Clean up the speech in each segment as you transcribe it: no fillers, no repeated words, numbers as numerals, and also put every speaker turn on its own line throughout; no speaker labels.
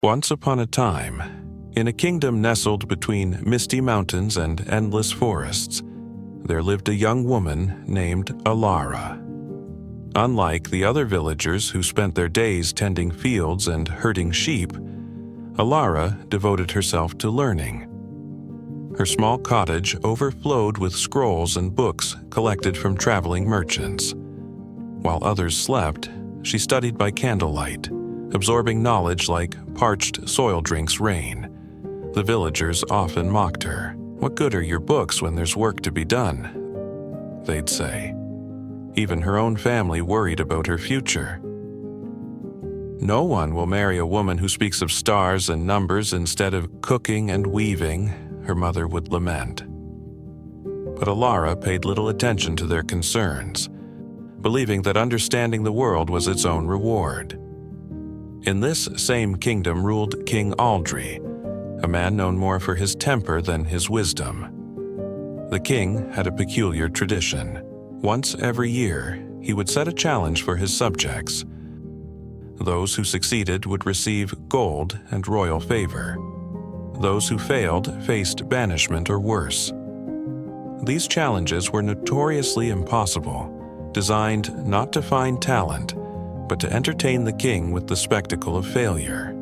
Once upon a time, in a kingdom nestled between misty mountains and endless forests, there lived a young woman named Alara. Unlike the other villagers who spent their days tending fields and herding sheep, Alara devoted herself to learning. Her small cottage overflowed with scrolls and books collected from traveling merchants. While others slept, she studied by candlelight, absorbing knowledge like parched soil drinks rain. The villagers often mocked her. "What good are your books when there's work to be done?" they'd say. Even her own family worried about her future. "No one will marry a woman who speaks of stars and numbers instead of cooking and weaving," her mother would lament. But Alara paid little attention to their concerns, believing that understanding the world was its own reward. In this same kingdom ruled King Aldri, a man known more for his temper than his wisdom. The king had a peculiar tradition. Once every year, he would set a challenge for his subjects. Those who succeeded would receive gold and royal favor. Those who failed faced banishment or worse. These challenges were notoriously impossible, designed not to find talent, but to entertain the king with the spectacle of failure.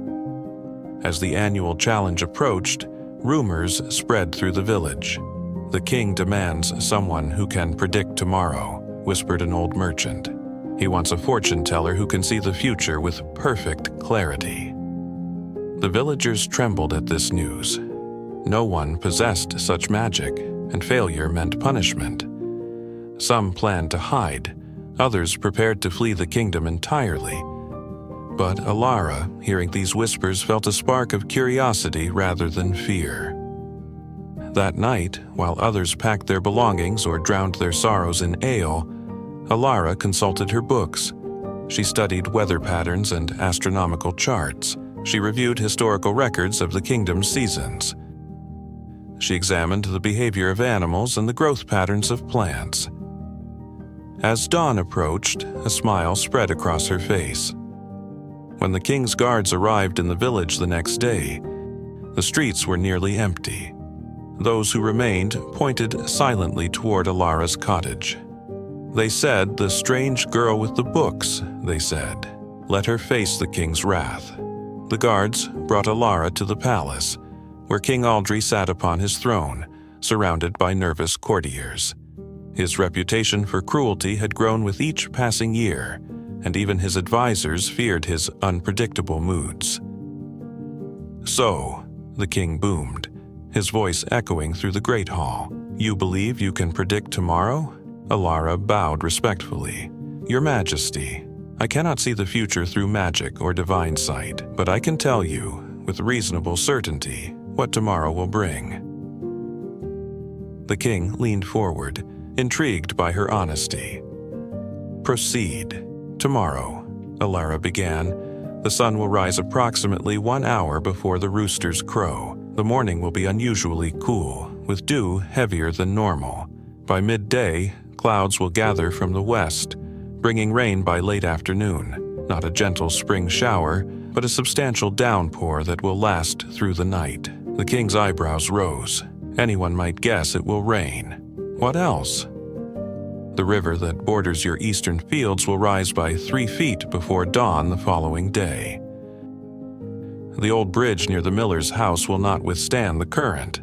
As the annual challenge approached, rumors spread through the village. "The king demands someone who can predict tomorrow," whispered an old merchant. "He wants a fortune teller who can see the future with perfect clarity." The villagers trembled at this news. No one possessed such magic, and failure meant punishment. Some planned to hide, others prepared to flee the kingdom entirely. But Alara, hearing these whispers, felt a spark of curiosity rather than fear. That night, while others packed their belongings or drowned their sorrows in ale, Alara consulted her books. She studied weather patterns and astronomical charts. She reviewed historical records of the kingdom's seasons. She examined the behavior of animals and the growth patterns of plants. As dawn approached, a smile spread across her face. When the king's guards arrived in the village the next day, the streets were nearly empty. Those who remained pointed silently toward Alara's cottage. They said, "The strange girl with the books," they said. "Let her face the king's wrath." The guards brought Alara to the palace, where King Aldri sat upon his throne, surrounded by nervous courtiers. His reputation for cruelty had grown with each passing year, and even his advisors feared his unpredictable moods. "So," the king boomed, his voice echoing through the great hall, "you believe you can predict tomorrow?" Alara bowed respectfully. "Your Majesty, I cannot see the future through magic or divine sight, but I can tell you, with reasonable certainty, what tomorrow will bring." The king leaned forward, intrigued by her honesty. "Proceed. Tomorrow," Alara began, "the sun will rise approximately 1 hour before the roosters crow. The morning will be unusually cool, with dew heavier than normal. By midday, clouds will gather from the west, bringing rain by late afternoon. Not a gentle spring shower, but a substantial downpour that will last through the night." The king's eyebrows rose. "Anyone might guess it will rain. What else?" "The river that borders your eastern fields will rise by 3 feet before dawn the following day. The old bridge near the miller's house will not withstand the current.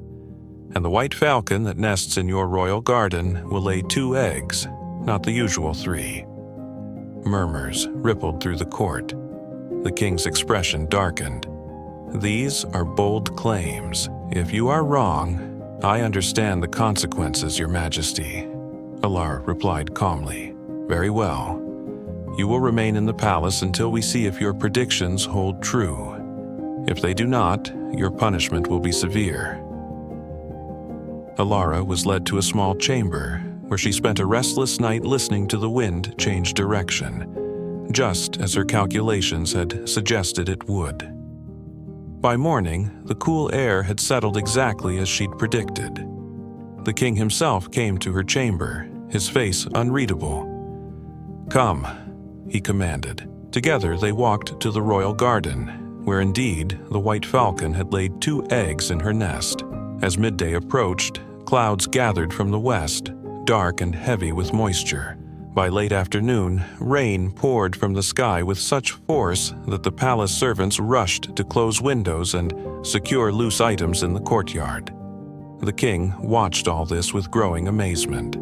And the white falcon that nests in your royal garden will lay 2 eggs, not the usual 3. Murmurs rippled through the court. The king's expression darkened. "These are bold claims. If you are wrong, I understand the consequences, Your Majesty." Alara replied calmly. "Very well. You will remain in the palace until we see if your predictions hold true. If they do not, your punishment will be severe." Alara was led to a small chamber, where she spent a restless night listening to the wind change direction, just as her calculations had suggested it would. By morning, the cool air had settled exactly as she'd predicted. The king himself came to her chamber, his face unreadable. "Come," he commanded. Together they walked to the royal garden, where indeed the white falcon had laid 2 eggs in her nest. As midday approached, clouds gathered from the west, dark and heavy with moisture. By late afternoon, rain poured from the sky with such force that the palace servants rushed to close windows and secure loose items in the courtyard. The king watched all this with growing amazement.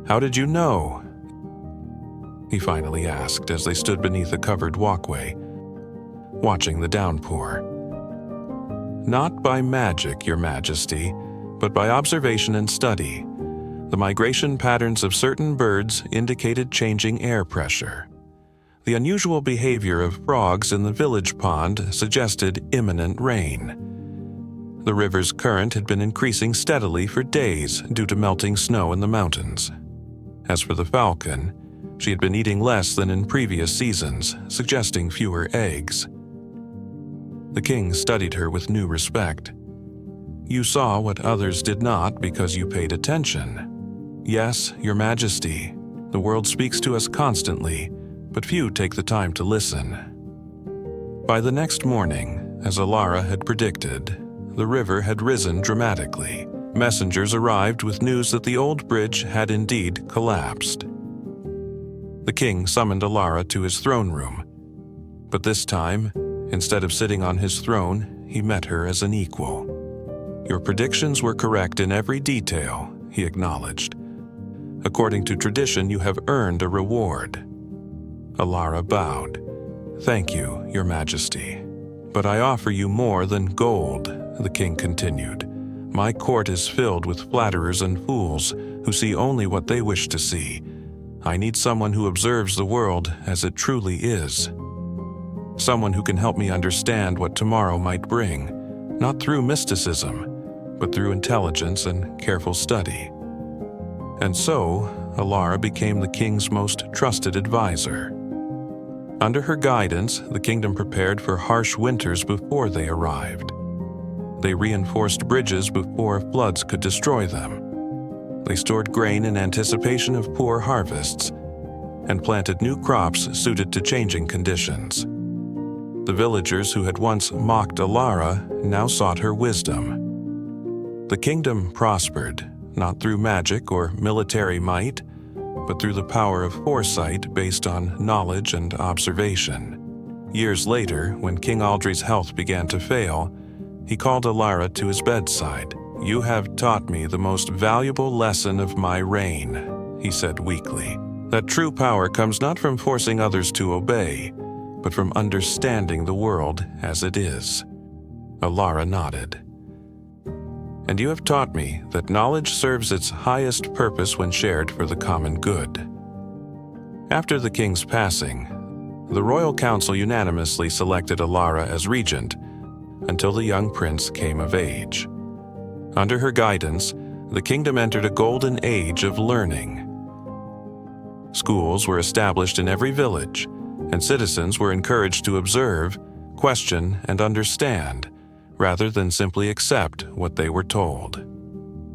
"How did you know?" he finally asked as they stood beneath a covered walkway, watching the downpour. "Not by magic, Your Majesty, but by observation and study. The migration patterns of certain birds indicated changing air pressure. The unusual behavior of frogs in the village pond suggested imminent rain. The river's current had been increasing steadily for days due to melting snow in the mountains. As for the falcon, she had been eating less than in previous seasons, suggesting fewer eggs." The king studied her with new respect. "You saw what others did not because you paid attention. Yes, Your Majesty, the world speaks to us constantly, but few take the time to listen." By the next morning, as Alara had predicted, the river had risen dramatically. Messengers arrived with news that the old bridge had indeed collapsed. The king summoned Alara to his throne room, but this time, instead of sitting on his throne, he met her as an equal. "Your predictions were correct in every detail," he acknowledged. "According to tradition, you have earned a reward." Alara bowed. "Thank you, Your Majesty. But I offer you more than gold," the king continued. "My court is filled with flatterers and fools who see only what they wish to see. I need someone who observes the world as it truly is. Someone who can help me understand what tomorrow might bring, not through mysticism, but through intelligence and careful study." And so, Alara became the king's most trusted advisor. Under her guidance, the kingdom prepared for harsh winters before they arrived. They reinforced bridges before floods could destroy them. They stored grain in anticipation of poor harvests, and planted new crops suited to changing conditions. The villagers who had once mocked Alara now sought her wisdom. The kingdom prospered, not through magic or military might, but through the power of foresight based on knowledge and observation. Years later, when King Aldri's health began to fail, he called Alara to his bedside. "You have taught me the most valuable lesson of my reign," he said weakly. "That true power comes not from forcing others to obey, but from understanding the world as it is." Alara nodded. "And you have taught me that knowledge serves its highest purpose when shared for the common good." After the king's passing, the royal council unanimously selected Alara as regent until the young prince came of age. Under her guidance, the kingdom entered a golden age of learning. Schools were established in every village, and citizens were encouraged to observe, question, and understand, rather than simply accept what they were told.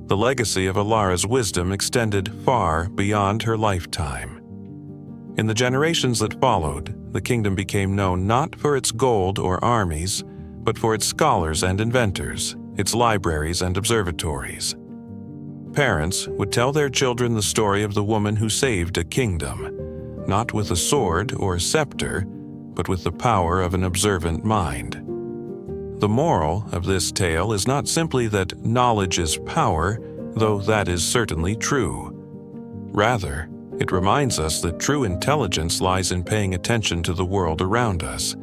The legacy of Alara's wisdom extended far beyond her lifetime. In the generations that followed, the kingdom became known not for its gold or armies, but for its scholars and inventors, its libraries and observatories. Parents would tell their children the story of the woman who saved a kingdom, not with a sword or scepter, but with the power of an observant mind. The moral of this tale is not simply that knowledge is power, though that is certainly true. Rather, it reminds us that true intelligence lies in paying attention to the world around us,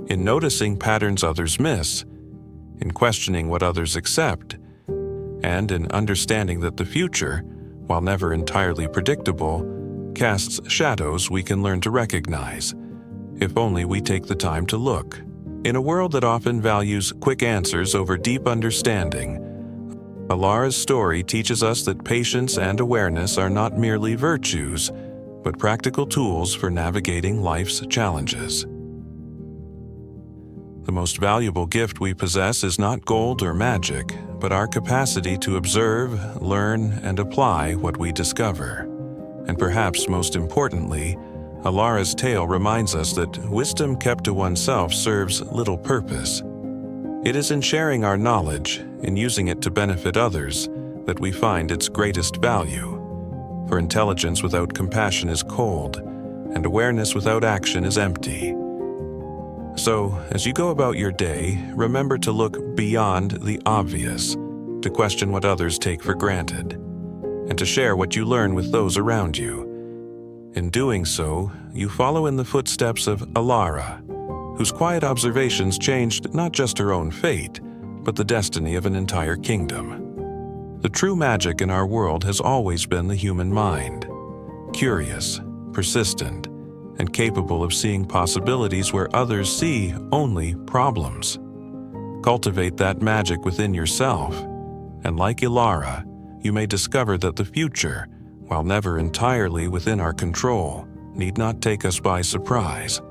in noticing patterns others miss, in questioning what others accept, and in understanding that the future, while never entirely predictable, casts shadows we can learn to recognize, if only we take the time to look. In a world that often values quick answers over deep understanding, Alara's story teaches us that patience and awareness are not merely virtues, but practical tools for navigating life's challenges. The most valuable gift we possess is not gold or magic, but our capacity to observe, learn, and apply what we discover. And perhaps most importantly, Alara's tale reminds us that wisdom kept to oneself serves little purpose. It is in sharing our knowledge, in using it to benefit others, that we find its greatest value. For intelligence without compassion is cold, and awareness without action is empty. So, as you go about your day, remember to look beyond the obvious, to question what others take for granted, and to share what you learn with those around you. In doing so, you follow in the footsteps of Alara, whose quiet observations changed not just her own fate, but the destiny of an entire kingdom. The true magic in our world has always been the human mind, curious, persistent, and capable of seeing possibilities where others see only problems. Cultivate that magic within yourself, and like Alara, you may discover that the future, while never entirely within our control, need not take us by surprise.